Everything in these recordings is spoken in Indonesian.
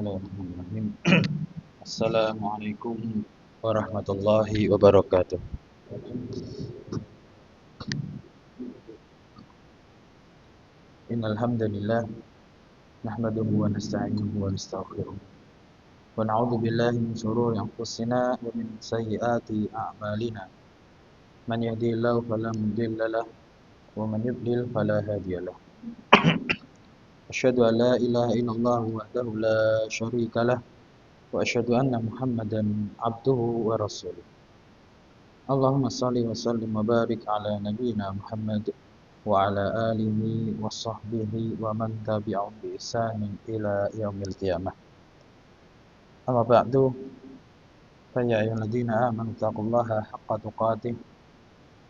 Bismillahirrahmanirrahim. Assalamualaikum warahmatullahi wabarakatuh. Innal hamdalillah nahmaduhu wa nasta'inuhu wa nastaghfiruh. Wa na'udzu billahi min shururi anfusina wa min sayyiati a'malina. Man yahdihillahu fala mudilla lahu wa man yudlil fala hadiya lahu. Asyhadu an la ilaha illallah wahdahu la syarika lah wa asyhadu anna Muhammadan abduhu wa rasuluh. Allahumma shalli wa sallim wa barik ala nabiyyina Muhammad wa ala alihi wa sahbihi wa man tabi'ahum bi ihsanin ila yaumil qiyamah. Amma ba'du, fa ya ayyuhalladzina amanu taqullaha haqqa tuqatih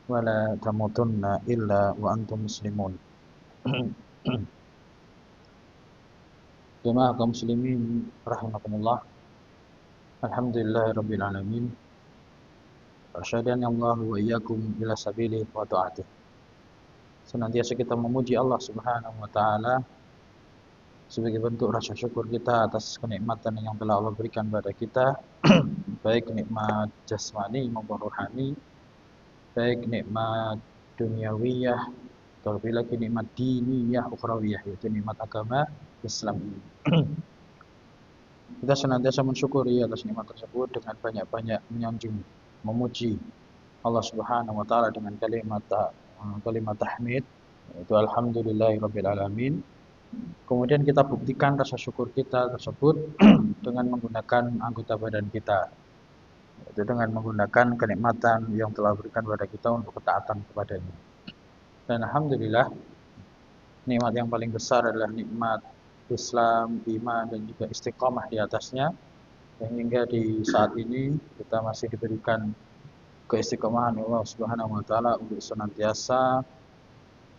wa la tamutunna illa wa antum muslimun. Jemaah kaum muslimin rahimakumullah. Alhamdulillahirabbil alamin. Arsyadani Allah wa iyyakum ila sabili wa ta'atih. Senantiasa kita memuji Allah Subhanahu wa taala sebagai bentuk rasa syukur kita atas kenikmatan yang telah Allah berikan pada kita, baik nikmat jasmani maupun rohani, baik nikmat duniawiyah, terlebih lagi nikmat diniyah ukhrawiyah, yaitu nikmat agama Islam. Kita senantiasa mensyukuri atas nikmat tersebut dengan banyak-banyak menyanjung, memuji Allah Subhanahu wa taala dengan kalimat tahmid, yaitu alhamdulillahirabbil alamin. Kemudian kita buktikan rasa syukur kita tersebut dengan menggunakan anggota badan kita, yaitu dengan menggunakan kenikmatan yang telah berikan kepada kita untuk ketaatan kepadanya. Dan alhamdulillah, nikmat yang paling besar adalah nikmat Islam, iman, dan juga istiqamah di atasnya, sehingga di saat ini kita masih diberikan keistiqomahan Allah Subhanahu wa taala untuk senantiasa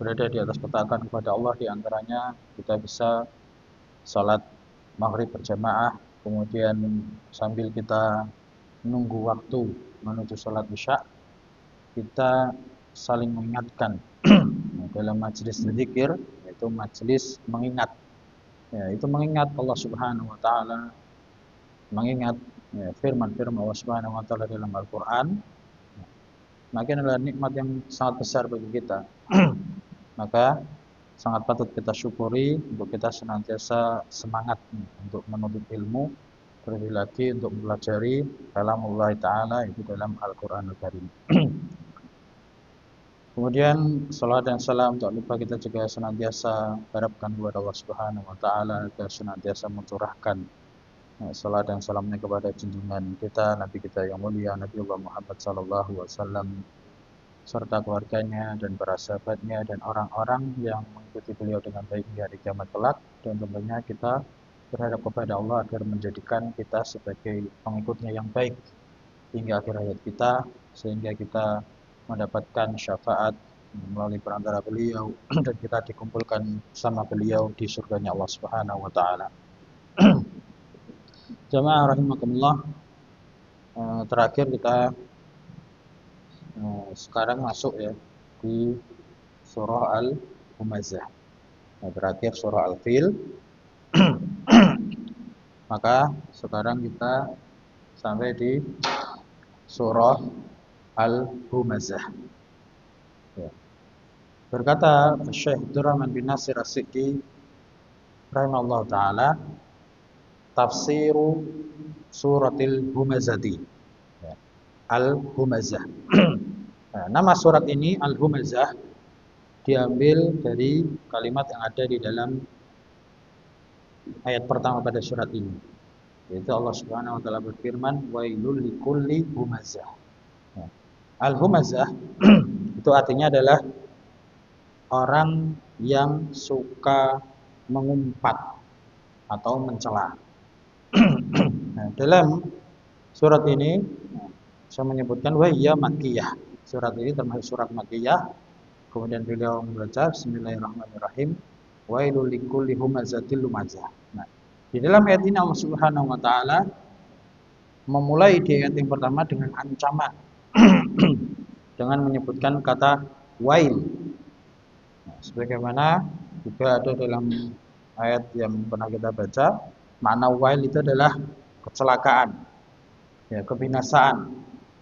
berada di atas ketaatan kepada Allah. Di antaranya kita bisa salat maghrib berjamaah, kemudian sambil kita menunggu waktu menuju salat isya, kita saling mengingatkan dalam majelis zikir, yaitu majelis mengingat. Ya, itu mengingat Allah Subhanahu wa taala, mengingat firman-firman Allah Subhanahu wa taala dalam Al-Qur'an. Makin adalah nikmat yang sangat besar bagi kita. Maka sangat patut kita syukuri untuk kita senantiasa semangat untuk menuntut ilmu, terlebih lagi untuk mempelajari kalamullah taala, itu dalam Al-Qur'anul Karim. Kemudian salawat dan salam tak lupa kita juga senantiasa harapkan kepada Allah Subhanahu wa taala agar senantiasa mencurahkan salawat dan salamnya kepada junjungan kita, Nabi kita yang mulia, Nabiullah Muhammad sallallahu alaihi wasallam, serta keluarganya dan para sahabatnya dan orang-orang yang mengikuti beliau dengan baik di hari kiamat kelak. Dan tentunya kita berharap kepada Allah agar menjadikan kita sebagai pengikutnya yang baik hingga akhir hayat kita, sehingga kita mendapatkan syafaat melalui perantara beliau dan kita dikumpulkan sama beliau di surganya Allah Subhanahu wa taala. Jamaah rahimakumullah, terakhir kita sekarang masuk ya di surah Al-Humazah. Berakhir surah Al-Fil. Maka sekarang kita sampai di surah Al-Humazah. Ya. Berkata Syekh Abdurrahman bin Nasir As-Sa'di rahimahullah taala, tafsiru suratil Humazati. Ya. Al-Humazah. Nah, nama surat ini Al-Humazah diambil dari kalimat yang ada di dalam ayat pertama pada surat ini, yaitu Allah Subhanahu wa taala berfirman, wailul likulli humazah. Ya. Al-Humazah itu artinya adalah orang yang suka mengumpat atau mencela. Nah, dalam surat ini saya menyebutkan wa hiya makkiyah. Surat ini termasuk surat makkiyah. Kemudian beliau membaca bismillahirrahmanirrahim, wailul likulli humazatil lumazah. Nah, di dalam ayat ini Allah Subhanahu wa taala memulai di ayat yang pertama dengan ancaman dengan menyebutkan kata wail. Nah, sebagaimana juga ada dalam ayat yang pernah kita baca, Makna wail itu adalah kecelakaan, ya, kebinasaan.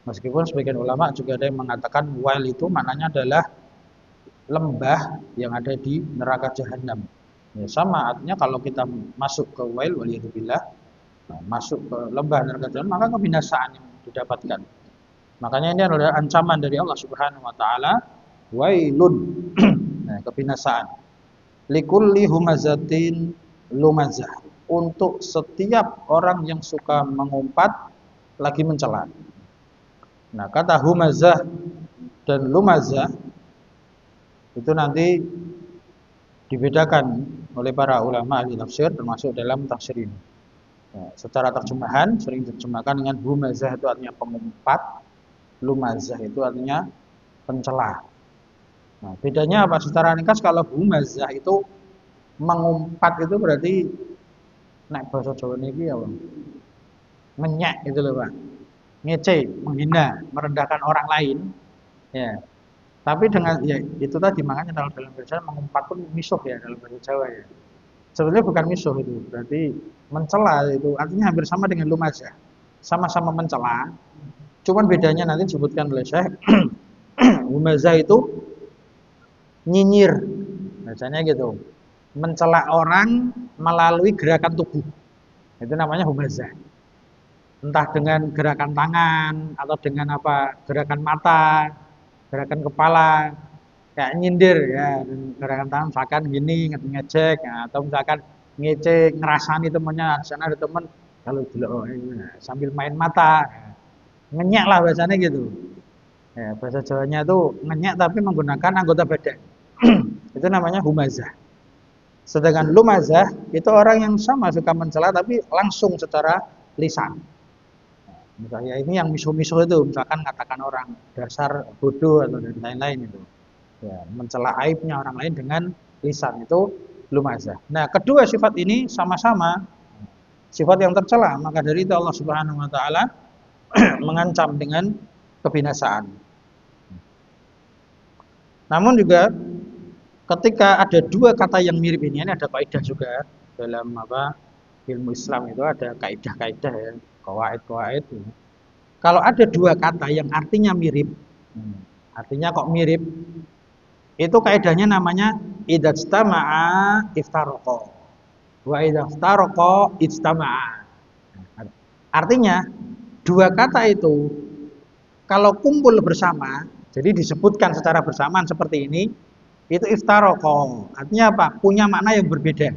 Meskipun sebagian ulama juga ada yang mengatakan wail itu maknanya adalah lembah yang ada di neraka jahanam. Ya, sama artinya kalau kita masuk ke wail waliyadzubillah, masuk ke lembah neraka jahanam, maka kebinasaan yang didapatkan. Makanya ini adalah ancaman dari Allah Subhanahu wa taala, wailun. Nah, kebinasaan. Likulli humazatin lumazah. Untuk setiap orang yang suka mengumpat lagi mencela. Nah, kata humazah dan lumazah itu nanti dibedakan oleh para ulama ahli tafsir termasuk dalam tafsir ini. Ya, secara terjemahan sering diterjemahkan dengan humazah itu artinya pengumpat, lumazah itu artinya pencela. Nah, bedanya apa? Secara ringkas kalau humazah itu mengumpat itu berarti nek bahasa Jawa niki ya, Bang. Ngenyek gitu loh, Pak. Ngece, menghina, merendahkan orang lain. Ya. Tapi dengan ya itu tadi makanya dalam bahasa mengumpat pun misuh ya dalam bahasa Jawa ya. Sebenarnya bukan misuh itu, berarti mencela itu artinya hampir sama dengan lumazah. Sama-sama mencela. Cuman bedanya nanti disebutkan oleh Syekh. Lumazah itu nyinyir. Biasanya gitu. Mencela orang melalui gerakan tubuh. Itu namanya humazah. Entah dengan gerakan tangan atau dengan apa? Gerakan mata, gerakan kepala, kayak nyindir ya, dan gerakan tangan misalkan gini ngejek ya, atau misalkan ngecek ngerasani temennya di sana ada temen kalau dulu sambil main mata ya. Ngenyek lah bahasanya gitu ya, bahasa Jawanya itu ngenyek tapi menggunakan anggota badan. Itu namanya humazah. Sedangkan lumazah itu orang yang sama suka mencela tapi langsung secara lisan. Misalnya ini yang misuh-misuh itu, misalkan katakan orang dasar bodoh atau dan lain-lain itu. Ya, mencela aibnya orang lain dengan lisan itu lumazah. Nah, kedua sifat ini sama-sama sifat yang tercela, maka dari itu Allah Subhanahu wa taala mengancam dengan kebinasaan. Namun juga ketika ada dua kata yang mirip ini ada kaidah juga dalam apa ilmu Islam itu ada kaidah-kaidah ya, qawaid-qawaid. Kalau ada dua kata yang artinya mirip, artinya kok mirip, itu kaidahnya namanya idzastama'a iftaraqa. Wa idzastaraqa ijtama'a. Artinya dua kata itu kalau kumpul bersama, jadi disebutkan secara bersamaan seperti ini, itu iftaraqah. Artinya apa? Punya makna yang berbeda.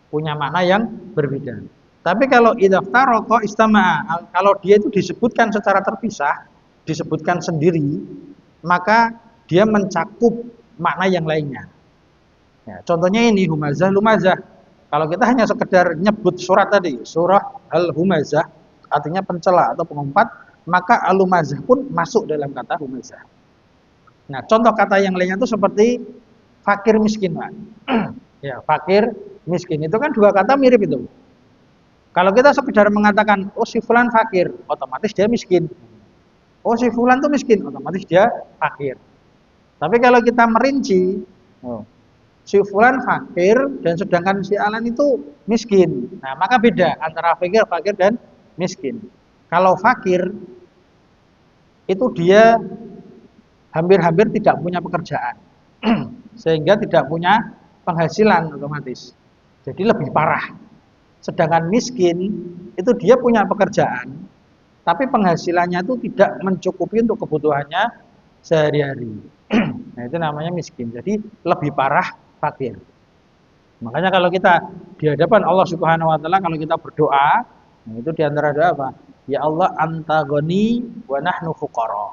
Punya makna yang berbeda. Tapi kalau iftaraqa istama'a, kalau dia itu disebutkan secara terpisah, disebutkan sendiri, maka dia mencakup makna yang lainnya. Ya, contohnya ini humazah, lumazah. Kalau kita hanya sekedar nyebut surat tadi, surah al-humazah, artinya pencela atau pengumpat, maka al-lumazah pun masuk dalam kata humazah. Nah, contoh kata yang lainnya itu seperti fakir miskin, Pak. Ya, fakir miskin itu kan dua kata mirip itu. Kalau kita sekedar mengatakan, oh si fulan fakir, otomatis dia miskin. Oh si fulan tuh miskin, otomatis dia fakir. Tapi kalau kita merinci, si fulan fakir dan sedangkan si alan itu miskin. Nah, maka beda antara fakir dan miskin. Kalau fakir itu dia hampir-hampir tidak punya pekerjaan. Sehingga tidak punya penghasilan otomatis. Jadi lebih parah. Sedangkan miskin itu dia punya pekerjaan, tapi penghasilannya itu tidak mencukupi untuk kebutuhannya sehari-hari. Nah, itu namanya miskin. Jadi lebih parah fakir. Makanya kalau kita di hadapan Allah Subhanahu wa taala kalau kita berdoa, nah itu di antara doa apa? Ya Allah anta ghani wa nahnu fuqara.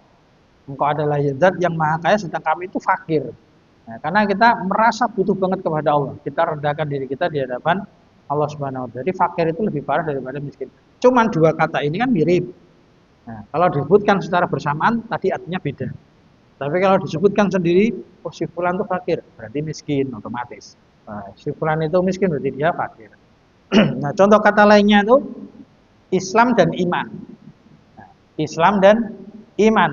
Engkau adalah zat yang maha kaya sedang kami itu fakir. Nah, karena kita merasa butuh banget kepada Allah. Kita rendahkan diri kita di hadapan Allah Subhanahu wa taala. Jadi fakir itu lebih parah daripada miskin. Cuman dua kata ini kan mirip. Nah, kalau disebutkan secara bersamaan tadi artinya beda. Tapi kalau disebutkan sendiri, oh si fulan itu fakir, berarti miskin otomatis. Nah, si fulan itu miskin berarti dia fakir. Nah, contoh kata lainnya itu Islam dan iman. Nah, Islam dan iman.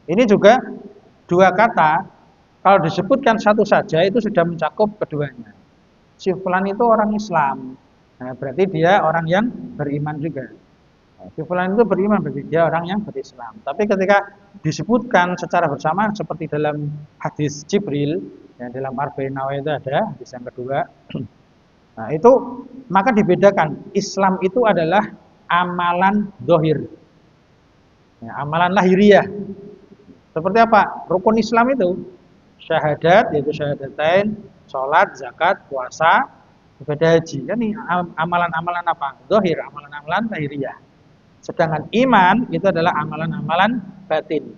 Ini juga dua kata, kalau disebutkan satu saja itu sudah mencakup keduanya. Si fulan itu orang Islam, Nah, berarti dia orang yang beriman juga. Nah, si fulan itu beriman, berarti dia orang yang berislam. Tapi ketika disebutkan secara bersamaan seperti dalam hadis Jibril, yang dalam Arba'in Nawawi itu ada, hadis yang kedua. Nah, itu maka dibedakan. Islam itu adalah amalan dohir, ya, amalan lahiriah. Seperti apa? Rukun Islam itu syahadat, yaitu syahadatain, sholat, zakat, puasa, ibadah haji. Kan ini amalan-amalan apa? Dohir, amalan-amalan lahiriah. Sedangkan iman itu adalah amalan-amalan batin,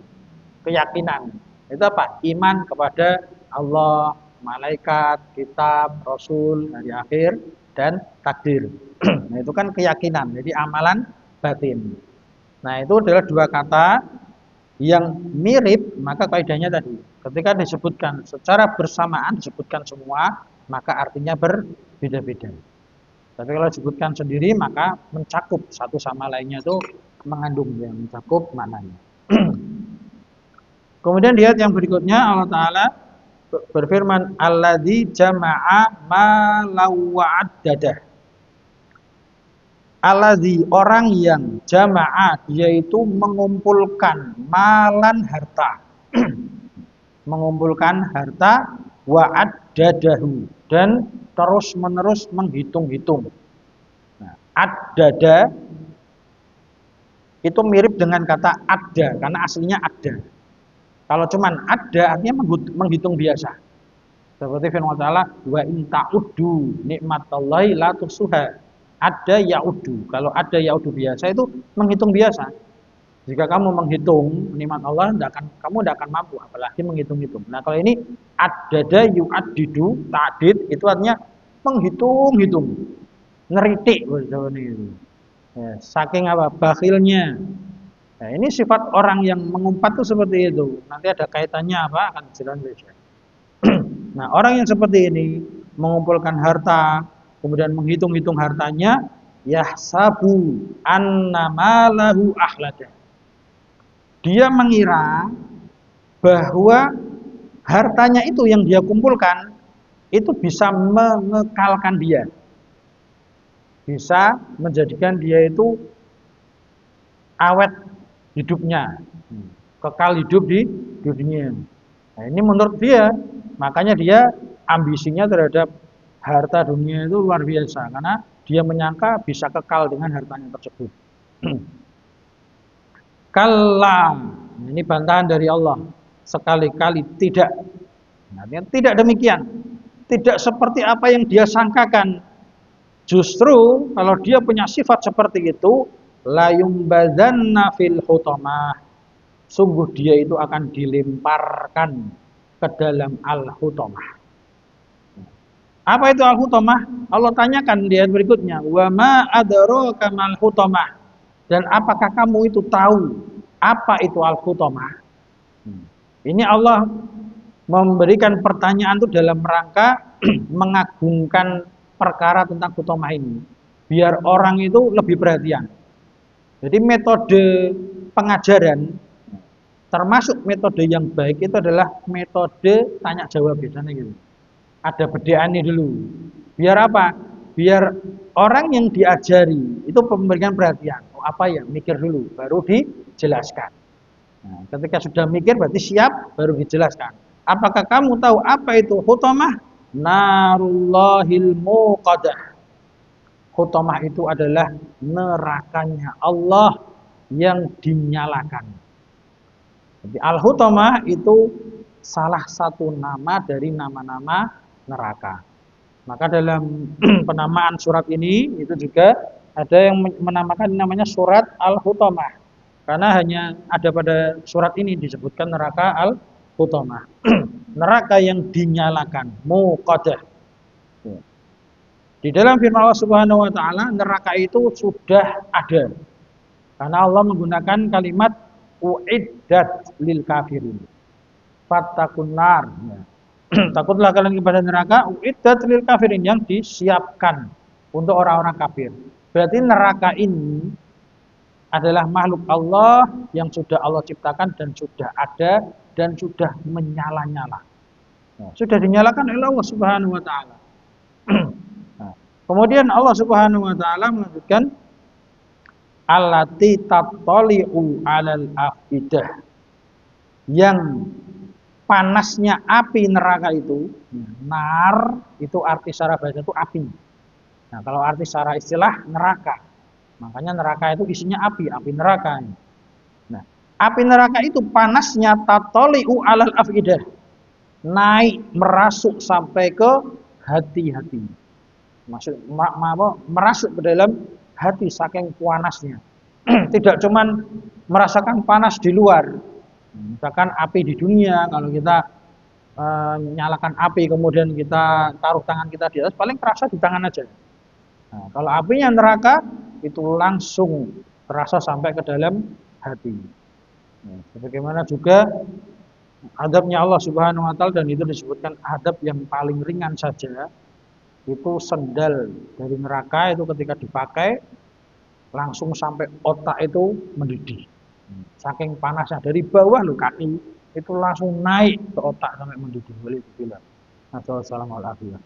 keyakinan. Itu apa? Iman kepada Allah, malaikat, kitab, rasul, hari akhir, dan takdir. Nah, itu kan keyakinan. Jadi amalan batin. Nah, itu adalah dua kata yang mirip, maka kaidahnya tadi. Ketika disebutkan secara bersamaan, disebutkan semua, maka artinya berbeda-beda. Tapi kalau disebutkan sendiri, maka mencakup satu sama lainnya itu mengandung yang mencakup maknanya. Kemudian di ayat yang berikutnya Allah Ta'ala berfirman, alladzi jama'a malan wa 'addadah. Alladzi, orang yang jama'a, dia itu mengumpulkan malan, harta. Mengumpulkan harta, wa 'addadahu, dan terus-menerus menghitung-hitung. Nah, addada itu mirip dengan kata ada, karena aslinya ada. Kalau cuman ada artinya menghitung biasa. Seperti firman Allah, wa in ta'uddu nikmatallahi la tuhsuha. Ada ya'uddu. Kalau ada ya'uddu biasa itu menghitung biasa. Jika kamu menghitung nikmat Allah, kamu tidak akan mampu, apalagi menghitung-hitung. Nah, kalau ini addada yu'addidu, ta'did, itu artinya menghitung-hitung, neritik. Ya, saking apa? Bakhilnya. Nah, ini sifat orang yang mengumpat itu seperti itu. Nanti ada kaitannya apa? Akan jelas. Nah, orang yang seperti ini mengumpulkan harta, kemudian menghitung-hitung hartanya, yahsabu annamalahu ahlada. Dia mengira bahwa hartanya itu yang dia kumpulkan itu bisa mengekalkan dia, bisa menjadikan dia itu awet hidupnya, kekal hidup di dunia. Nah, ini menurut dia, makanya dia ambisinya terhadap harta dunia itu luar biasa, karena dia menyangka bisa kekal dengan hartanya tersebut. Kalla, ini bantahan dari Allah, sekali-kali tidak. Artinya tidak demikian, tidak seperti apa yang dia sangkakan. Justru kalau dia punya sifat seperti itu, la yumbadzanna fil hutamah, sungguh dia itu akan dilemparkan ke dalam al-hutamah. Apa itu al-hutamah? Allah tanyakan di ayat berikutnya, wa ma adraka mal hutamah, dan apakah kamu itu tahu apa itu al-hutamah? Ini Allah memberikan pertanyaan itu dalam rangka mengagungkan perkara tentang hutamah ini, biar orang itu lebih perhatian. Jadi metode pengajaran, termasuk metode yang baik itu adalah metode tanya jawab, biasanya gitu. Ada bedaannya dulu. Biar apa? Biar orang yang diajari itu memberikan perhatian. Oh, apa ya? Mikir dulu, baru dijelaskan. Nah, ketika sudah mikir berarti siap, baru dijelaskan. Apakah kamu tahu apa itu hutamah? Narullahil muqadah. Hutamah itu adalah nerakanya Allah yang dinyalakan. Jadi al-hutamah itu salah satu nama dari nama-nama neraka. Maka dalam penamaan surat ini itu juga ada yang menamakan namanya surat al-hutamah. Karena hanya ada pada surat ini disebutkan neraka al-hutamah. Neraka yang dinyalakan, muqadah. Di dalam firman Allah Subhanahu wa taala, neraka itu sudah ada. Karena Allah menggunakan kalimat uiddat lil kafirin. Fattaqun nar. Takutlah kalian kepada neraka, uiddat lil kafirin, yang disiapkan untuk orang-orang kafir. Berarti neraka ini adalah makhluk Allah yang sudah Allah ciptakan dan sudah ada dan sudah menyala-nyala. Sudah dinyalakan oleh Allah Subhanahu wa taala. Kemudian Allah Subhanahu wa taala melanjutkan allati tattali'u 'alal afidah, yang panasnya api neraka itu, nar itu arti secara bahasa itu api. Nah, kalau arti secara istilah neraka. Makanya neraka itu isinya api, api neraka. Nah, api neraka itu panasnya tattali'u 'alal afidah, naik merasuk sampai ke hati-hati. Merasuk ke dalam hati saking panasnya. Tidak cuman merasakan panas di luar. Misalkan api di dunia, kalau kita nyalakan api kemudian kita taruh tangan kita di atas, paling terasa di tangan aja. Nah, kalau apinya neraka itu langsung terasa sampai ke dalam hati. Nah, sebagaimana juga adabnya Allah Subhanahu wa taala, dan itu disebutkan adab yang paling ringan saja, itu sendal dari neraka itu ketika dipakai langsung sampai otak itu mendidih. Saking panasnya dari bawah loh, kaki itu langsung naik ke otak sampai mendidih. Walhamdulillah. Assalamualaikum.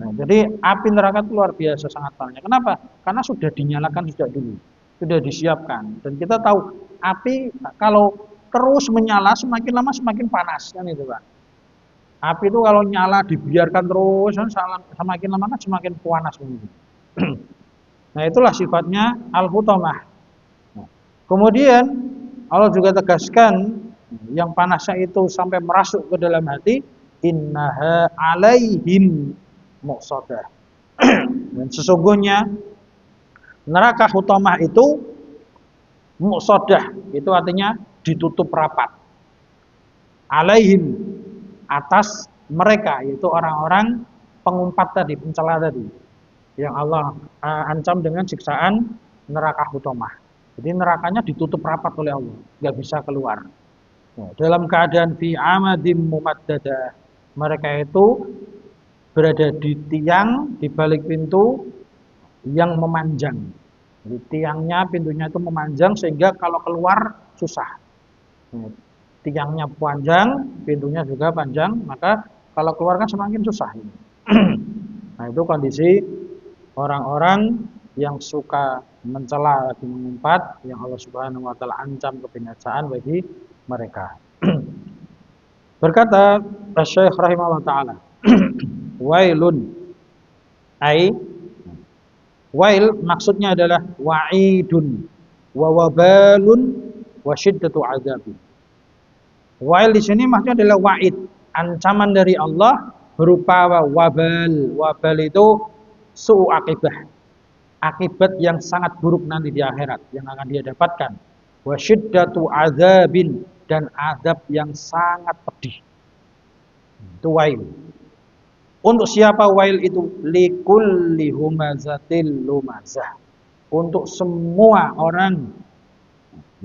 Nah, jadi api neraka itu luar biasa sangat panasnya. Kenapa? Karena sudah dinyalakan sejak dulu, sudah disiapkan. Dan kita tahu api kalau terus menyala semakin lama semakin panas, kan itu Pak. Api itu kalau nyala dibiarkan terus, semakin lama kan semakin panas begitu. Nah, itulah sifatnya al-hutamah. Nah, kemudian Allah juga tegaskan yang panasnya itu sampai merasuk ke dalam hati, innaha alaihim muqsadah. Dan sesungguhnya neraka hutamah itu muqsadah, itu artinya ditutup rapat. Alaihim, atas mereka, yaitu orang-orang pengumpat tadi, pencela tadi, yang Allah ancam dengan siksaan neraka hutamah. Jadi nerakanya ditutup rapat oleh Allah, nggak bisa keluar. Nah, dalam keadaan fi amadim mumaddadah, mereka itu berada di tiang, di balik pintu yang memanjang. Jadi tiangnya, pintunya itu memanjang sehingga kalau keluar susah. Nah, tiangnya panjang, pintunya juga panjang, maka kalau keluar kan semakin susah. Nah, itu kondisi orang-orang yang suka mencela lagi mengumpat, yang Allah Subhanahu wa taala ancam kebinasaan bagi mereka. Berkata Syekh rahimahullah taala, wailun, ai wail maksudnya adalah wa'idun wa wabalun wa syiddatu azabin. Wail di sini maksudnya adalah wa'id, ancaman dari Allah berupa wabal. Wabal itu su'u akibah, akibat yang sangat buruk nanti di akhirat yang akan dia dapatkan. Wa syiddatu azabin, dan azab yang sangat pedih. Itu wail. Untuk siapa wail itu? Likulli humazatil lumazah. Untuk semua orang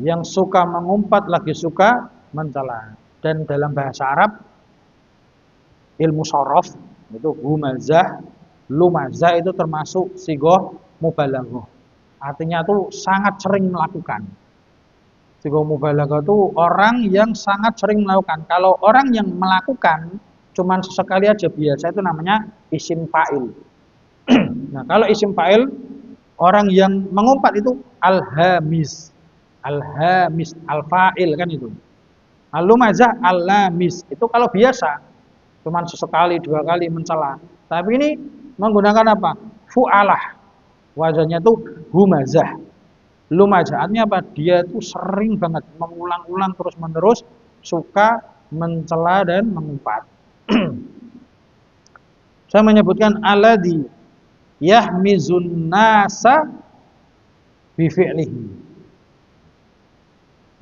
yang suka mengumpat lagi suka mencela. Dan dalam bahasa Arab ilmu shorof itu humazah, lumazah itu termasuk sigoh mubalaghah. Artinya itu sangat sering melakukan. Sigoh mubalaghah itu orang yang sangat sering melakukan. Kalau orang yang melakukan cuman sesekali aja biasa, itu namanya isim fa'il. Nah, kalau isim fa'il, orang yang mengumpat itu al-hamis. Al-hamis, al-fa'il kan itu. Al-lumazah, al-lamis. Itu kalau biasa, cuman sesekali, dua kali mencela. Tapi ini menggunakan apa? Fu'alah. Wajahnya itu humazah. Lumazah, artinya apa? Dia itu sering banget mengulang-ulang terus-menerus suka mencela dan mengumpat. Saya menyebutkan alladzi yahmizun nasa bi fi'lihi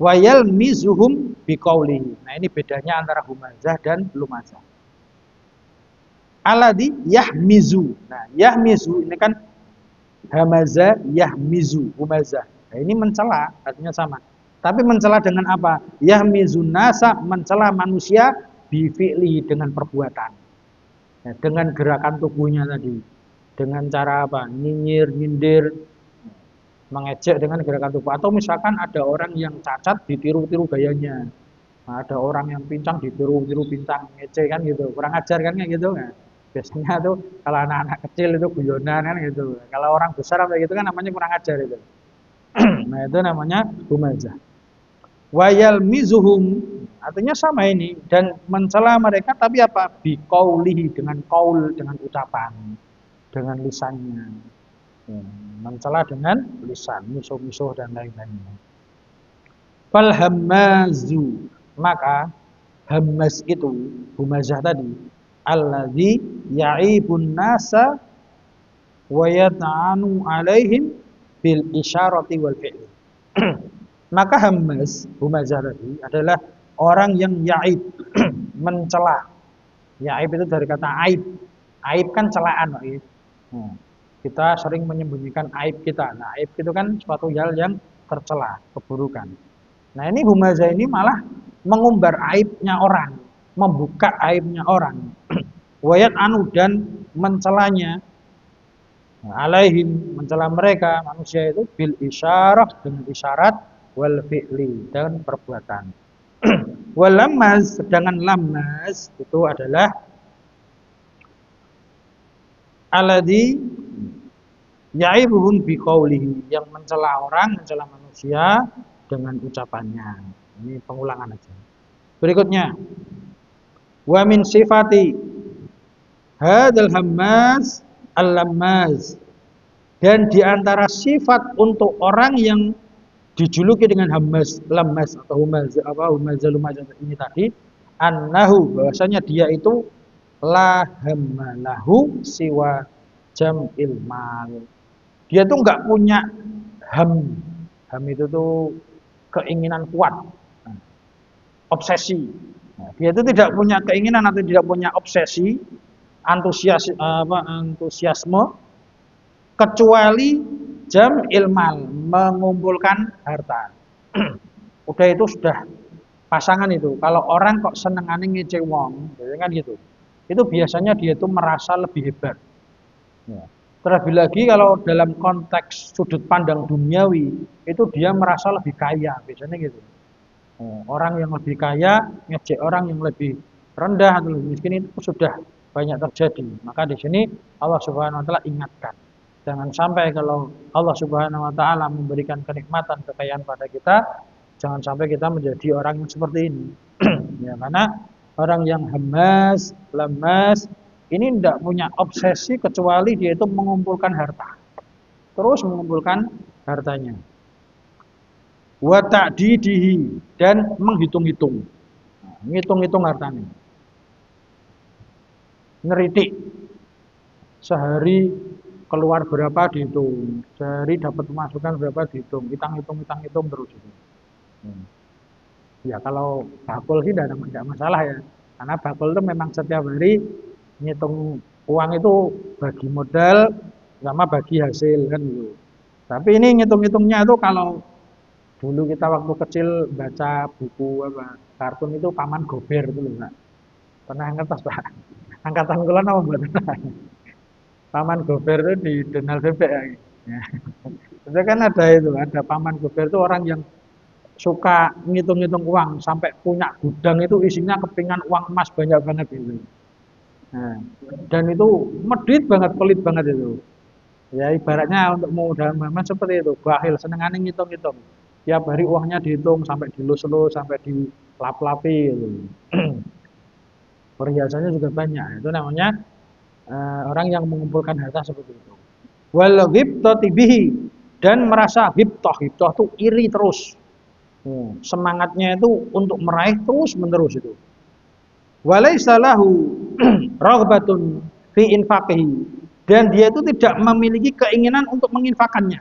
wa yalmizuhum bi qawlihi. Nah, ini bedanya antara humazah dan lumazah. Alladzi yahmizu. Nah, yahmizu ini kan hamaza yahmizu, humazah. Nah, ini mencela, artinya sama. Tapi mencela dengan apa? Yahmizun nasa, mencela manusia bi fi'lihi, dengan perbuatan. Ya, dengan gerakan tubuhnya tadi. Dengan cara apa? Nyinyir, nyindir, mengejek dengan gerakan tubuh. Atau misalkan ada orang yang cacat ditiru-tiru gayanya. Nah, ada orang yang pincang ditiru-tiru pincang, ngecek kan gitu. Kurang ajar kan kayak gitu kan. Biasanya tuh kalau anak-anak kecil itu guyonan kan gitu. Kalau orang besar kayak gitu kan namanya kurang ajar itu. Nah, itu namanya humazah. Wayal mizuhum artinya sama ini dan mencela mereka tapi apa? Biqaulihi dengan kaul dengan ucapan, dengan lisannya. Ya, mencela dengan lisan, musuh-musuh dan lain-lainnya. Fal hammazu maka hammas itu humazah tadi alladzi ya'ibun nasa wa yata'anu alaihim bil isyarati wal fi'li. Maka hammas humazah tadi adalah orang yang ya'ib mencela. Ya'ib itu dari kata aib. Aib kan celaan, Pak. Kita sering menyembunyikan aib kita. Nah, aib itu kan suatu hal yang tercela, keburukan. Nah, ini humazah ini malah mengumbar aibnya orang, membuka aibnya orang. Wayat anu dan mencelanya. Nah, alaihim mencela mereka manusia itu bil isyarah dengan isyarat wal fi'li dan perbuatan. Wal lamaz sedangkan lamaz itu adalah alladzi ya'ibuhum biqaulihi yang mencela orang, mencela manusia dengan ucapannya. Ini pengulangan aja. Berikutnya, wa min sifati hadzal hammaz al-lammaz dan di antara sifat untuk orang yang dijuluki dengan hammaz, lammas atau humazal ini tadi, annahu bahwasanya dia itu la hammalahu siwa jam'il mal. Dia tuh nggak punya ham. Ham itu tuh keinginan kuat, obsesi. Nah, dia itu tidak punya keinginan atau tidak punya obsesi, antusiasme, kecuali jam ilmal mengumpulkan harta. Udah itu sudah pasangan itu. Kalau orang kok senengane ngece wong, kan gitu. Itu biasanya dia itu merasa lebih hebat. Ya. Terlebih lagi kalau dalam konteks sudut pandang duniawi, itu dia merasa lebih kaya, biasanya gitu. Orang yang lebih kaya ngejek orang yang lebih rendah atau lebih miskin itu sudah banyak terjadi. Maka di sini Allah Subhanahu wa taala ingatkan, jangan sampai kalau Allah Subhanahu wa taala memberikan kenikmatan kekayaan pada kita, jangan sampai kita menjadi orang yang seperti ini. Ya, karena orang yang hamas, lemas ini tidak punya obsesi kecuali dia itu mengumpulkan harta. Terus mengumpulkan hartanya. Wa ta'didihi dan menghitung-hitung. Ngitung-hitung hartanya. Ngeritik. Sehari keluar berapa dihitung. Sehari dapat pemasukan berapa dihitung. Hitung terus itu. Ya kalau bakul sih tidak masalah ya. Karena bakul itu memang setiap hari ngitung uang itu bagi modal sama bagi hasil kan gitu. Tapi ini ngitung-ngitungnya itu kalau dulu kita waktu kecil baca buku apa kartun itu Paman Gober itu loh, Pak. Pernah ngertos, Pak? Angkatan kula napa mboten? Paman Gober itu di Donald Bebek ya. Itu kan ada Paman Gober itu orang yang suka ngitung-ngitung uang sampai punya gudang itu isinya kepingan uang emas banyak banget gitu. Nah, dan itu medit banget, pelit banget itu. Ya ibaratnya untuk dalam zaman seperti itu, bakhil senengane ngitung-ngitung. Tiap hari uangnya dihitung sampai dilus-lus, sampai dilap-lapi gitu. Perhiasannya juga banyak. Itu namanya orang yang mengumpulkan harta seperti itu. Wal ghibtati bihi dan merasa ghibtah. Ghibtah itu iri terus. Semangatnya itu untuk meraih terus menerus itu. Walaysa lahu raghbatun fi infaqihi dan dia itu tidak memiliki keinginan untuk menginfakannya.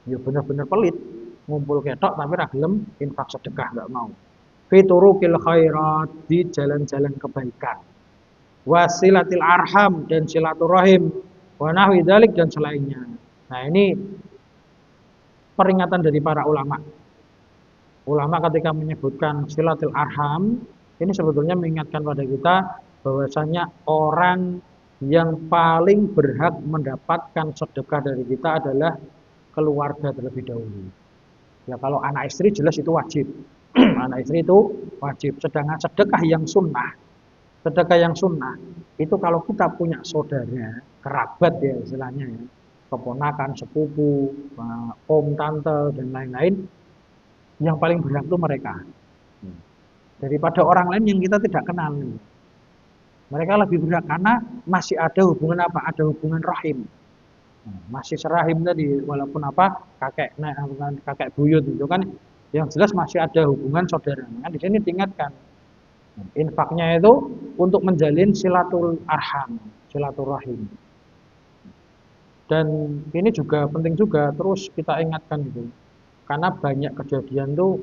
Ya benar-benar pelit, ngumpul ketok tapi ra gelem infak sedekah enggak mau. Fi turuqil khairat di jalan-jalan kebaikan. Wasilatil arham dan silaturahim wa nahwi dzalik dan selainnya. Nah, ini peringatan dari para ulama. Ulama ketika menyebutkan silatul arham ini sebetulnya mengingatkan pada kita bahwasanya orang yang paling berhak mendapatkan sedekah dari kita adalah keluarga terlebih dahulu. Ya kalau anak istri jelas itu wajib. Anak istri itu wajib. Sedangkan sedekah yang sunnah Sedekah yang sunnah itu kalau kita punya saudara, kerabat ya istilahnya ya, keponakan, sepupu, om, tante dan lain-lain, yang paling berhak itu mereka. Daripada orang lain yang kita tidak kenal. Mereka lebih berhak karena masih ada hubungan apa? Ada hubungan rahim. Masih serahim tadi, walaupun apa kakek bukan kakek buyut itu kan, yang jelas masih ada hubungan saudara. Nah, di sini diingatkan infaknya itu untuk menjalin silaturahim. Dan ini juga penting juga terus kita ingatkan gitu. Karena banyak kejadian tuh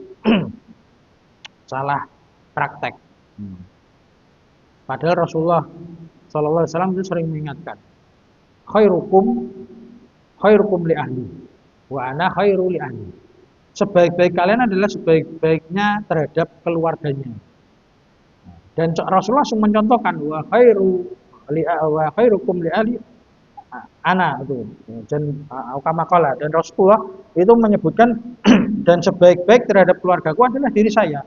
salah praktek. Padahal Rasulullah SAW itu sering mengingatkan, khairukum khairukum li ahli wa ana khairu li ahli. Sebaik-baik kalian adalah sebaik-baiknya terhadap keluarganya. Dan Rasulullah langsung mencontohkan wa khairukum li ahli ana itu. Dan kama-kala, dan Rasulullah itu menyebutkan dan sebaik-baik terhadap keluargaku adalah diri saya.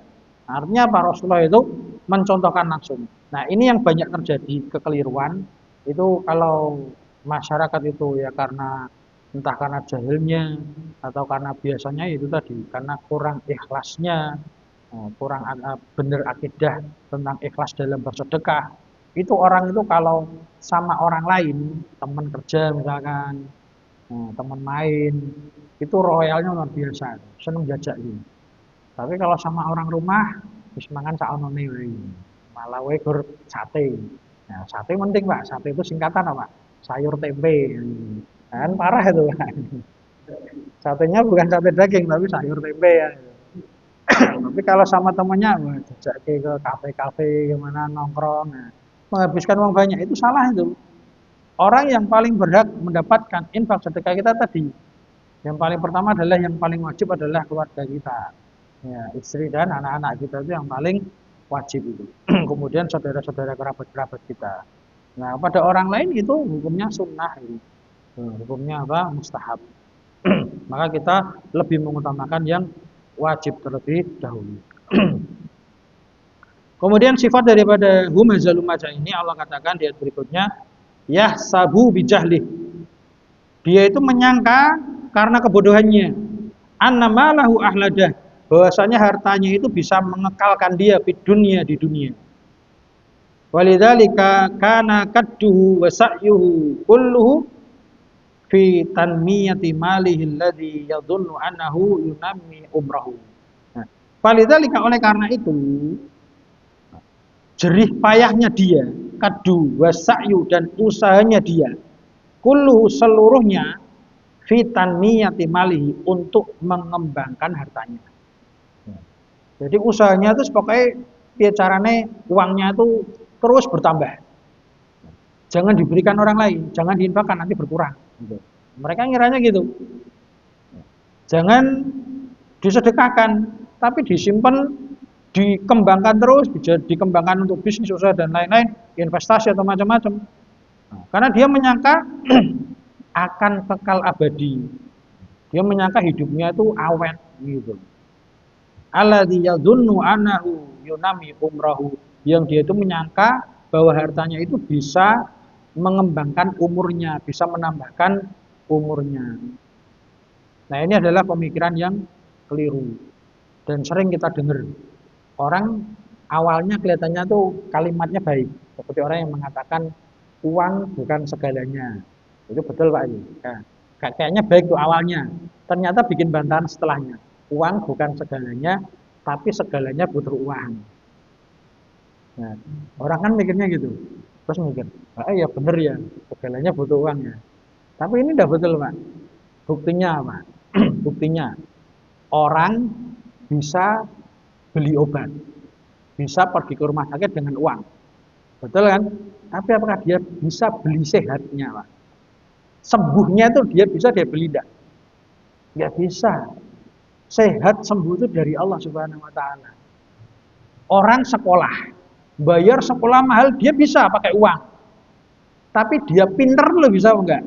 Artinya apa? Rasulullah itu mencontohkan langsung. Nah, ini yang banyak terjadi kekeliruan itu kalau masyarakat itu ya karena entah karena jahilnya atau karena biasanya itu tadi karena kurang ikhlasnya, kurang benar akidah tentang ikhlas dalam bersedekah. Itu orang itu kalau sama orang lain, teman kerja misalkan, teman main, itu royalnya luar biasa, seneng jajak gitu. Tapi kalau sama orang rumah, wis mangan saonone wae. Malah wae gur sate. Nah, sate penting, Pak. Sate itu singkatan apa? Sayur tempe. Kan parah itu, Pak. Satenya bukan sate daging, tapi sayur tempe ya. Tapi kalau sama temannya, wah, jajak ke kafe-kafe gimana nongkrong, nah, menghabiskan uang banyak itu salah itu. Orang yang paling berhak mendapatkan infak sedekah kita tadi, yang paling pertama adalah yang paling wajib adalah keluarga kita. Ya, istri dan anak-anak kita itu yang paling wajib itu. Kemudian saudara-saudara kerabat-kerabat kita. Nah, pada orang lain itu hukumnya sunnah itu. Hukumnya apa? Mustahab. Maka kita lebih mengutamakan yang wajib terlebih dahulu. Kemudian sifat daripada humazal lumajah ini Allah katakan di ayat berikutnya, yahsabu bijahlih. Dia itu menyangka karena kebodohannya, annamalahu ahladah, bahwasanya hartanya itu bisa mengekalkan dia di dunia. Walidzalika kana kadduhu wa sa'yuhu kulluhu fi tanmiyati malihi alladhi yadhunnu annahu yunammi umrahu. Nah, walidzalika oleh karena itu jerih payahnya dia, kaddu wa sa'yu dan usahanya dia, kulluhu seluruhnya fi tanmiyati malihi untuk mengembangkan hartanya. Jadi usahanya itu pokoknya piye carane uangnya itu terus bertambah. Jangan diberikan orang lain, jangan diinfakkan nanti berkurang. Mereka ngiranya gitu. Jangan disedekahkan, tapi disimpan, dikembangkan terus, dikembangkan untuk bisnis, usaha dan lain-lain, investasi atau macam-macam. Karena dia menyangka akan kekal abadi. Dia menyangka hidupnya itu awet gitu. Alladzi yadhunnu annahu yunami umrahu, yang dia itu menyangka bahwa hartanya itu bisa mengembangkan umurnya, bisa menambahkan umurnya. Nah, ini adalah pemikiran yang keliru dan sering kita dengar. Orang awalnya kelihatannya tuh kalimatnya baik, seperti orang yang mengatakan uang bukan segalanya. Itu betul, Pak. Nah, kayaknya baik tuh awalnya, ternyata bikin bantahan setelahnya. Uang bukan segalanya, tapi segalanya butuh uang. Nah, orang kan mikirnya gitu. Terus mikir, ya bener ya, segalanya butuh uang ya. Tapi ini tidak betul, Pak. Buktinya apa? Buktinya, orang bisa beli obat, bisa pergi ke rumah sakit dengan uang. Betul kan? Tapi apakah dia bisa beli sehatnya, Pak? Sembuhnya itu dia beli enggak? Enggak bisa. Sehat sembuh itu dari Allah Subhanahu wa taala. Orang sekolah, bayar sekolah mahal dia bisa pakai uang. Tapi dia pinter loh, bisa enggak?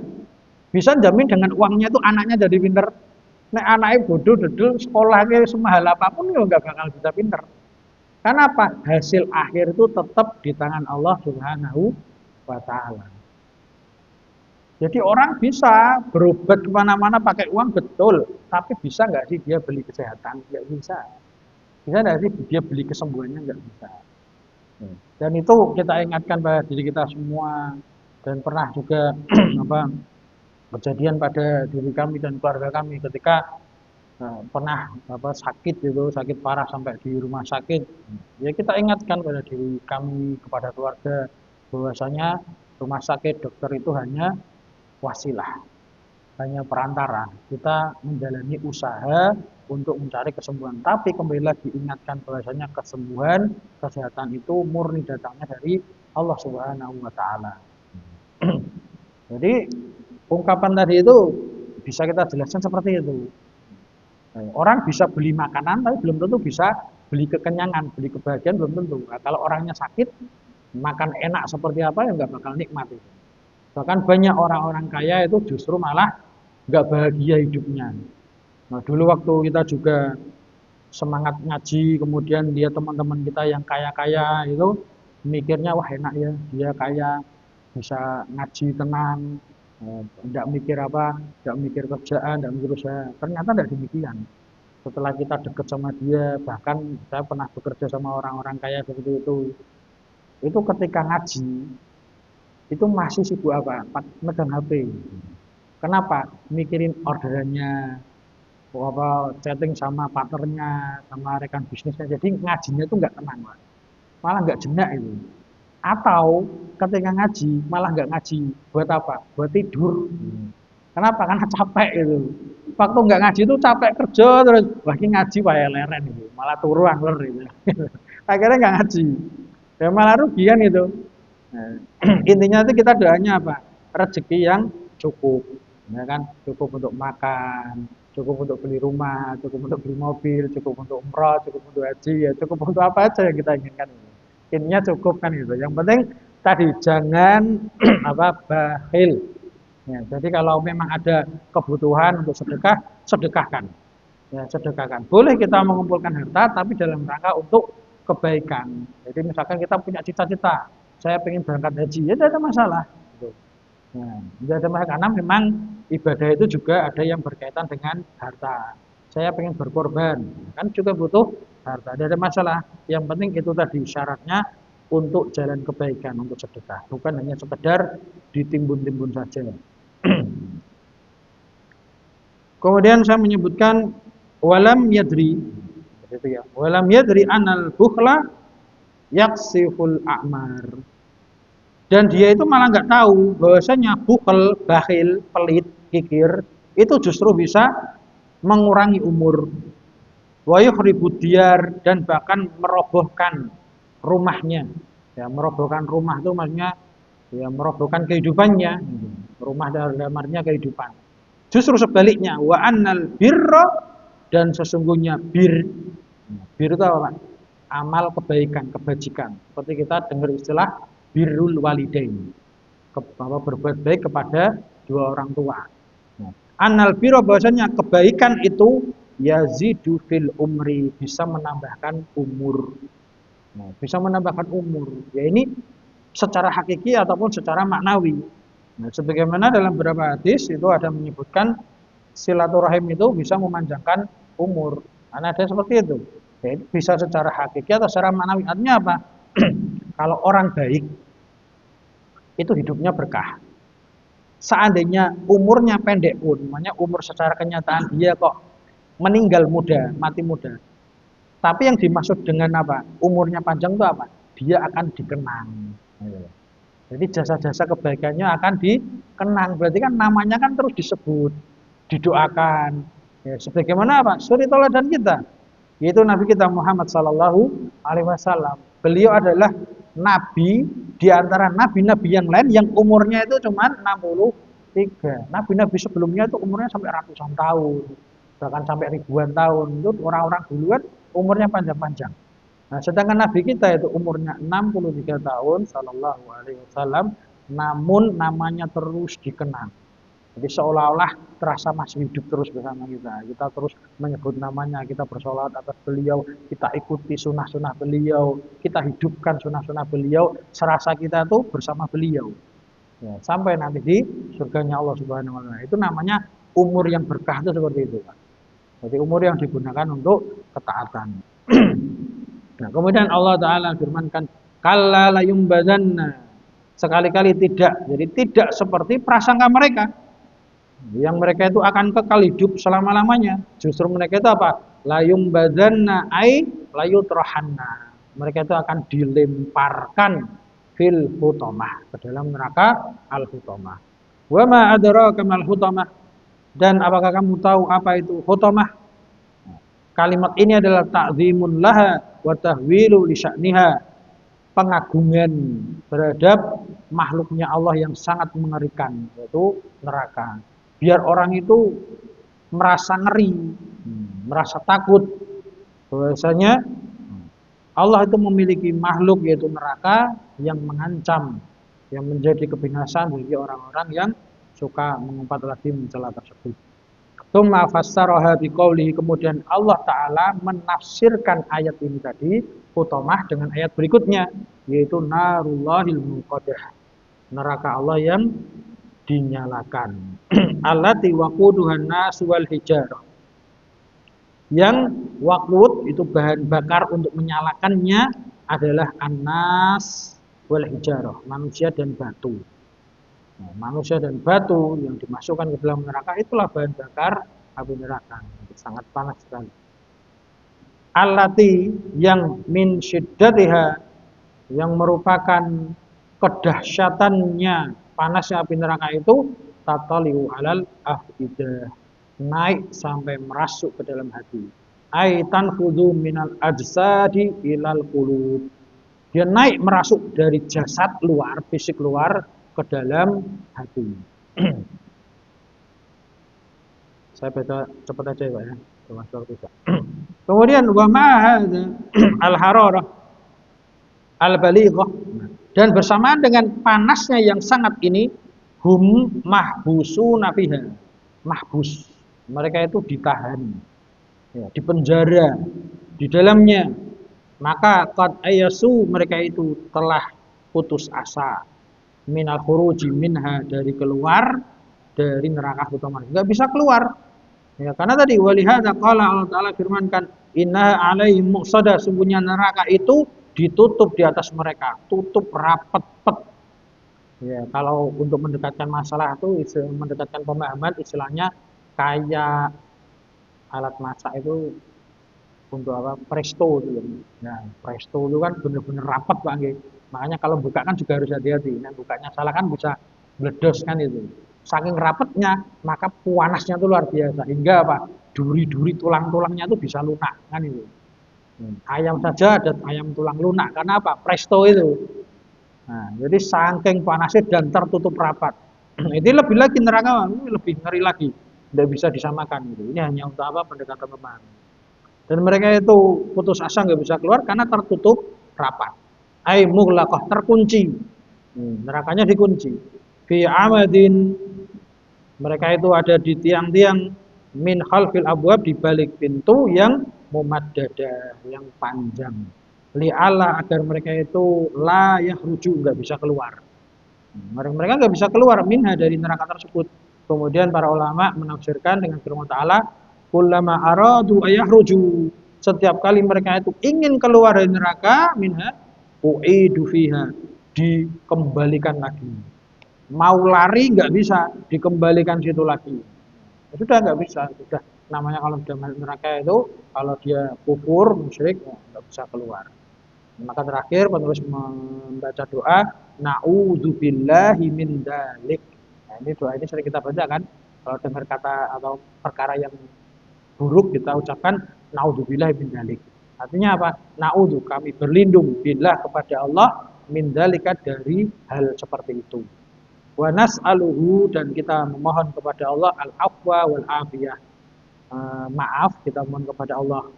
Bisa jamin dengan uangnya itu anaknya jadi pinter. Nek anaknya bodoh dedel sekolahnya semahal apapun ya enggak bakal bisa pinter. Karena apa? Hasil akhir itu tetap di tangan Allah Subhanahu wa Ta'ala. Jadi orang bisa berobat kemana-mana pakai uang betul, tapi bisa nggak sih dia beli kesehatan? Nggak bisa. Bisa nggak sih dia beli kesembuhannya? Nggak bisa. Dan itu kita ingatkan pada diri kita semua, dan pernah juga apa kejadian pada diri kami dan keluarga kami ketika pernah sakit gitu, sakit parah sampai di rumah sakit. Ya kita ingatkan pada diri kami, kepada keluarga, bahwasanya rumah sakit, dokter itu hanya wasilah, hanya perantara. Kita menjalani usaha untuk mencari kesembuhan. Tapi kembali lagi ingatkan bahwasanya kesembuhan, kesehatan itu murni datangnya dari Allah Subhanahu wa Ta'ala. Jadi ungkapan tadi itu bisa kita jelaskan seperti itu. Orang bisa beli makanan tapi belum tentu bisa beli kekenyangan, beli kebahagiaan belum tentu. Nah, kalau orangnya sakit, makan enak seperti apa ya nggak bakal nikmat itu. Bahkan banyak orang-orang kaya itu justru malah nggak bahagia hidupnya. Nah, dulu waktu kita juga semangat ngaji, kemudian dia teman-teman kita yang kaya-kaya itu mikirnya wah enak ya, dia kaya, bisa ngaji tenang, tidak mikir apa, tidak mikir kerjaan, tidak mikir usaha. Ternyata tidak demikian. Setelah kita dekat sama dia, bahkan saya pernah bekerja sama orang-orang kaya seperti itu ketika ngaji, itu masih sibuk apa? Megang HP. Kenapa? Mikirin orderannya, apa chatting sama partnernya, sama rekan bisnisnya. Jadi ngajinya itu nggak tenang, Pak. Malah nggak jenak itu. Atau ketika ngaji malah nggak ngaji. Buat apa? Buat tidur. Kenapa? Karena capek itu. Waktu nggak ngaji itu capek kerja terus lagi ngaji wae leren itu. Malah turu angler itu. Akhirnya nggak ngaji. Ya malah rugian itu. Nah, intinya itu kita doanya apa? Rezeki yang cukup, ya kan? Cukup untuk makan, cukup untuk beli rumah, cukup untuk beli mobil, cukup untuk umroh, cukup untuk haji, ya cukup untuk apa aja yang kita inginkan. Intinya cukup kan gitu. Yang penting tadi jangan apa bakhil. Ya, jadi kalau memang ada kebutuhan untuk sedekah, sedekahkan. Ya, sedekahkan. Boleh kita mengumpulkan harta, tapi dalam rangka untuk kebaikan. Jadi misalkan kita punya cita-cita, saya pengen berangkat haji, ya tidak ada masalah. Nah, tidak ada masalah karena memang ibadah itu juga ada yang berkaitan dengan harta. Saya pengen berkorban, kan juga butuh harta. Tidak ada masalah. Yang penting itu tadi syaratnya untuk jalan kebaikan, untuk sedekah, bukan hanya sekedar ditimbun-timbun saja. Kemudian saya menyebutkan walam yadri, itu ya. Walam yadri anal bukhla yaksiful a'mar. Dan dia itu malah nggak tahu bahwasanya bukhl, bakhil, pelit, kikir itu justru bisa mengurangi umur. Wa yukhribud diyar, dan bahkan merobohkan rumahnya. Ya, merobohkan rumah itu maksudnya ya merobohkan kehidupannya. Rumah dalam artinya kehidupan. Justru sebaliknya, wa annal birra, dan sesungguhnya bir itu apa, Pak? Amal kebaikan, kebajikan. Seperti kita dengar istilah birrul walidain, berbuat baik kepada dua orang tua. Annal birra, bahwasanya kebaikan itu yazidu fil umri, bisa menambahkan umur. Nah, bisa menambahkan umur. Ya ini secara hakiki ataupun secara maknawi. Nah, sebagaimana dalam beberapa hadis itu ada menyebutkan silaturahim itu bisa memanjangkan umur. Karena ada seperti itu. Ya, bisa secara hakiki atau secara maknawi. Artinya apa? Kalau orang baik itu hidupnya berkah. Seandainya umurnya pendek pun, namanya umur secara kenyataan dia kok meninggal muda, mati muda. Tapi yang dimaksud dengan apa? Umurnya panjang itu apa? Dia akan dikenang. Jadi jasa-jasa kebaikannya akan dikenang. Berarti kan namanya kan terus disebut, didoakan. Ya, sebagaimana apa? Suri teladan kita, yaitu Nabi kita Muhammad Sallallahu Alaihi Wasallam. Beliau adalah nabi di antara nabi-nabi yang lain yang umurnya itu cuma 63. Nabi-nabi sebelumnya itu umurnya sampai ratusan tahun, bahkan sampai ribuan tahun. Itu orang-orang dulu kan umurnya panjang-panjang. Nah, sedangkan Nabi kita itu umurnya 63 tahun, Sallallahu Alaihi Wasallam, namun namanya terus dikenang. Jadi seolah-olah terasa masih hidup terus bersama kita. Kita terus menyebut namanya, kita bersolawat atas beliau, kita ikuti sunnah-sunnah beliau, kita hidupkan sunnah-sunnah beliau, serasa kita tuh bersama beliau. Ya, sampai nanti di surganya Allah Subhanahu wa taala. Itu namanya umur yang berkah itu seperti itu, Pak. Jadi umur yang digunakan untuk ketaatan. Nah, kemudian Allah taala firmankan, "Kalla la yumbazanna." Sekali-kali tidak. Jadi tidak seperti prasangka mereka. Yang mereka itu akan kekal hidup selama-lamanya. Justru mereka itu apa? La yumbazanna ai la yutrahanna. Mereka itu akan dilemparkan fil hutamah, ke dalam neraka al-hutamah. Wa ma adraka mal hutamah? Dan apakah kamu tahu apa itu hutamah? Kalimat ini adalah ta'zimun laha wa tahwilu li sya'niha. Pengagungan terhadap makhluknya Allah yang sangat mengerikan, yaitu neraka. Biar orang itu merasa ngeri, merasa takut bahwasanya Allah itu memiliki makhluk yaitu neraka yang mengancam, yang menjadi kebinasan bagi orang-orang yang suka mengumpat lagi mencela tersebut. Tsumma fassaraha biqaulihi, kemudian Allah taala menafsirkan ayat ini tadi hutamah dengan ayat berikutnya, yaitu narullahil muqaddah, neraka Allah yang dinyalakan. Allati waquduhan nas wal hijarah, yang waqud itu bahan bakar untuk menyalakannya adalah annas wal hijarah, manusia dan batu. Nah, manusia dan batu yang dimasukkan ke dalam neraka itulah bahan bakar api neraka. Sangat panas sekali. Allati, yang min syiddatiha, yang merupakan kedahsyatannya panasnya api neraka itu, tataliu alal afidah, naik sampai merasuk ke dalam hati. Aitan khudhu minal ajsadi ilal qulub, dia naik merasuk dari jasad luar, fisik luar ke dalam hati. Saya baca cepat aja ya Pak ya, termasuk waktu. Kemudian wa ma hadza al hararah al balighah, dan bersamaan dengan panasnya yang sangat ini, hum mahbusuna fiha, mahbus, mereka itu ditahan, ya, dipenjara di dalamnya. Maka qad ayasu, mereka itu telah putus asa, minal khuruji minha, dari keluar dari neraka hutamah, enggak bisa keluar. Ya, karena tadi walihada qala, Allah taala firmankan, inna alaihim muqsada, sungguhnya neraka itu ditutup di atas mereka, tutup rapet-pet. Ya, kalau untuk mendekatkan masalah itu, mendekatkan pemahaman, istilahnya kayak alat masak itu untuk apa? Presto itu. Nah, presto itu kan benar-benar rapat Pak nggih. Makanya kalau buka kan juga harus hati-hati. Nah, bukanya salah kan bisa meledos kan itu. Saking rapatnya, maka panasnya itu luar biasa. Hingga apa? Duri-duri tulang-tulangnya itu bisa lunak kan itu. Ayam saja ada ayam tulang lunak, karena apa? Presto itu. Nah, jadi saking panasnya dan tertutup rapat. Itu lebih lagi neraka, lebih ngeri lagi. Tidak bisa disamakan gitu. Ini hanya untuk apa? Pendekatan pemahaman. Dan mereka itu putus asa nggak bisa keluar karena tertutup rapat. Ai mughlaqah, terkunci. Nerakanya dikunci. Fi amadin, mereka itu ada di tiang-tiang, min khalfil abwab, di balik pintu yang mumaddada, yang panjang. Li'ala, agar mereka itu la yakhruju, nggak bisa keluar. Mereka nggak bisa keluar minha, dari neraka tersebut. Kemudian para ulama menafsirkan dengan firman Ta'ala, kullama aradu ayahruju, setiap kali mereka itu ingin keluar dari neraka, minha u'idu fiha, dikembalikan lagi. Mau lari nggak bisa, dikembalikan situ lagi. Sudah nggak bisa, sudah namanya kalau sudah masuk neraka itu, kalau dia kufur, musyrik, ya, nggak bisa keluar. Maka terakhir penulis membaca doa, na'udzubillahi min dzalik. Nah, ini doa ini sering kita baca kan, kalau dengar kata atau perkara yang buruk kita ucapkan naudzubillahi min dzalik. Artinya apa? Naudzu, kami berlindung billah, kepada Allah, min dzalika, dari hal seperti itu. Wa nas'aluhu, dan kita memohon kepada Allah al-afwa wal afiyah. Maaf, kita mohon kepada Allah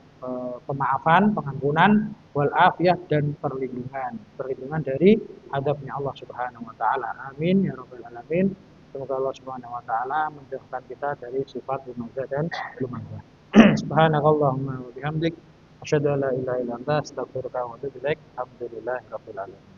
pemaafan, pengampunan, wal afiyah, dan perlindungan dari azabnya Allah Subhanahu wa taala. Amin ya rabbal alamin. Semoga Allah Subhanahu wa taala menjauhkan kita dari sifat lumajah dan lumajah. Subhanakallahumma wa bihamdik asyhadu an la ilaha illa anta astaghfiruka wa atubu ilaik. Alhamdulillahirabbil alamin.